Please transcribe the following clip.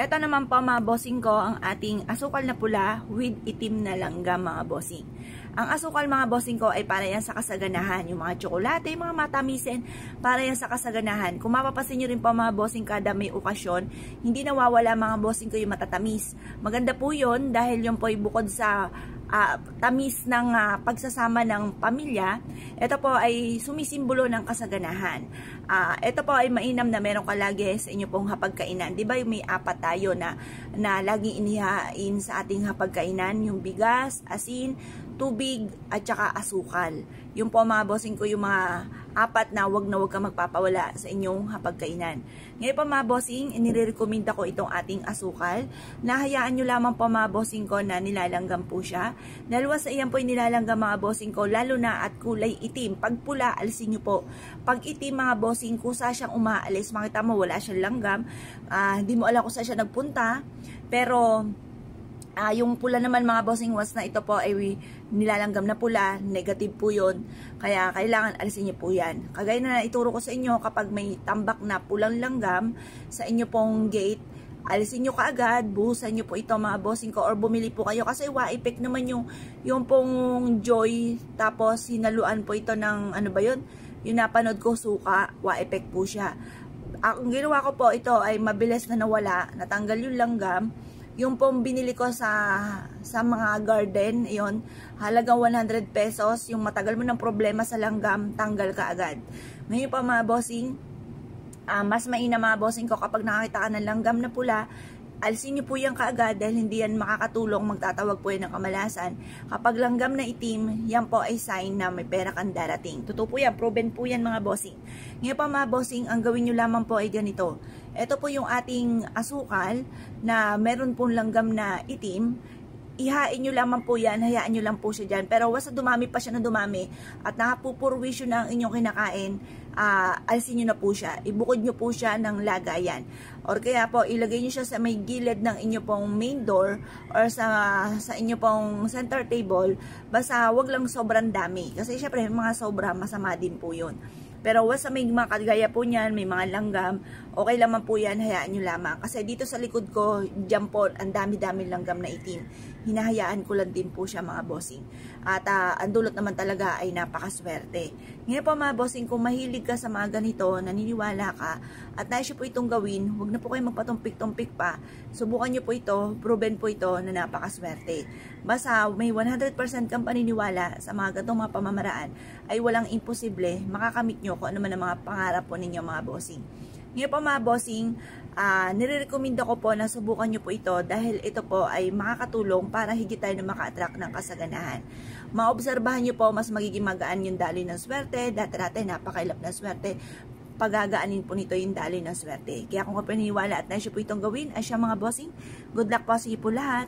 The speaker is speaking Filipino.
Ito naman po mga bossing ko, ang ating asukal na pula with itim na langgam mga bossing. Ang asukal mga bossing ko ay para yan sa kasaganahan. Yung mga tsokolate, yung mga matamisin, para yan sa kasaganahan. Kung mapapasin nyo rin po mga bossing kada may okasyon, hindi nawawala mga bossing ko yung matatamis. Maganda po yun dahil yun po ay bukod sa tamis ng pagsasama ng pamilya, ito po ay sumisimbolo ng kasaganahan. Ito po ay mainam na meron ka lagi sa inyo pong hapagkainan. Di ba may apat tayo na laging inihain sa ating hapagkainan, yung bigas, asin, tubig, at saka asukal. Yung po mga bossing ko, yung mga apat na wag ka magpapawala sa inyong hapagkainan. Ngayon po mga bossing, inirekomenda ko itong ating asukal. Nahayaan nyo lamang po mga bossing ko na nilalanggam po siya. Dalawa sa iyan po nilalanggam mga bossing ko, lalo na at kulay itim. Pag pula, alisin nyo po. Pag itim mga bossing, kusa siyang umaalis. Makita mo, wala siyang langgam. Hindi mo alam kung saan siya nagpunta. Pero yung pula naman mga bossing, once na ito po ay nilalanggam na pula, negative po yun. Kaya kailangan alisin niyo po yan. Kagaya na ituro ko sa inyo, kapag may tambak na pulang langgam sa inyo pong gate, alisin nyo kaagad, buhusan nyo po ito mga bossing ko, or bumili po kayo kasi wa-effect naman yung pong joy, tapos hinaluan po ito ng ano ba yun, yung napanood ko, suka, wa-effect po siya. Ang ginawa ko po ito ay mabilis na nawala, natanggal yung langgam. Yung pong binili ko sa mga garden, yon, halagang 100 pesos, yung matagal mo ng problema sa langgam, tanggal ka agad. Ngayon pa mga bossing, mas mainam mga bossing ko kapag nakakita ka ng langgam na pula, alisin nyo po yan kaagad dahil hindi yan makakatulong, magtatawag po yan ng kamalasan. Kapag langgam na itim, yan po ay sign na may pera kang darating. Totoo po yan, proven po yan mga bossing. Ngayon pa mga bossing, ang gawin nyo lamang po ay ganito. Ito po yung ating asukal na meron pong langgam na itim. Ihain nyo lamang po yan, hayaan nyo lang po siya dyan. Pero basta dumami pa siya na dumami at nakapupurwisyo na ang inyong kinakain, alisin nyo na po siya. Ibukod nyo po siya ng lagayan. Or kaya po, ilagay nyo siya sa may gilid ng inyo pong main door or sa inyo pong center table. Basta wag lang sobrang dami. Kasi syempre, mga sobra, masama din po yun. Pero once may mga kagaya po niyan, may mga langgam, okay lamang po yan, hayaan nyo lamang. Kasi dito sa likod ko, dyan po, ang dami-dami langgam na itim. Hinahayaan ko lang din po siya mga bossing. At ang dulot naman talaga ay napakaswerte. Ngayon po mga bossing, kung mahilig ka sa mga ganito, naniniwala ka, at nais po itong gawin, huwag na po kayo magpatumpik-tumpik pa. Subukan nyo po ito, proven po ito na napakaswerte. Basta may 100% kang paniniwala sa mga ganitong mga pamamaraan, ay walang imposible, makakamit nyo kung ano man ang mga pangarap po ninyo mga bossing. Ngayon po mga bossing, nirekomenda ko po na subukan nyo po ito dahil ito po ay makakatulong para higit tayo na maka-attract ng kasaganahan. Maobserbahan nyo po, mas magiging magaan yung daloy ng swerte. Dati-dati napakailap na swerte, pagagaanin po nito yung daloy ng swerte. Kaya kung paniniwala at nais po itong gawin, ay siya mga bossing, good luck po sa iyo po lahat.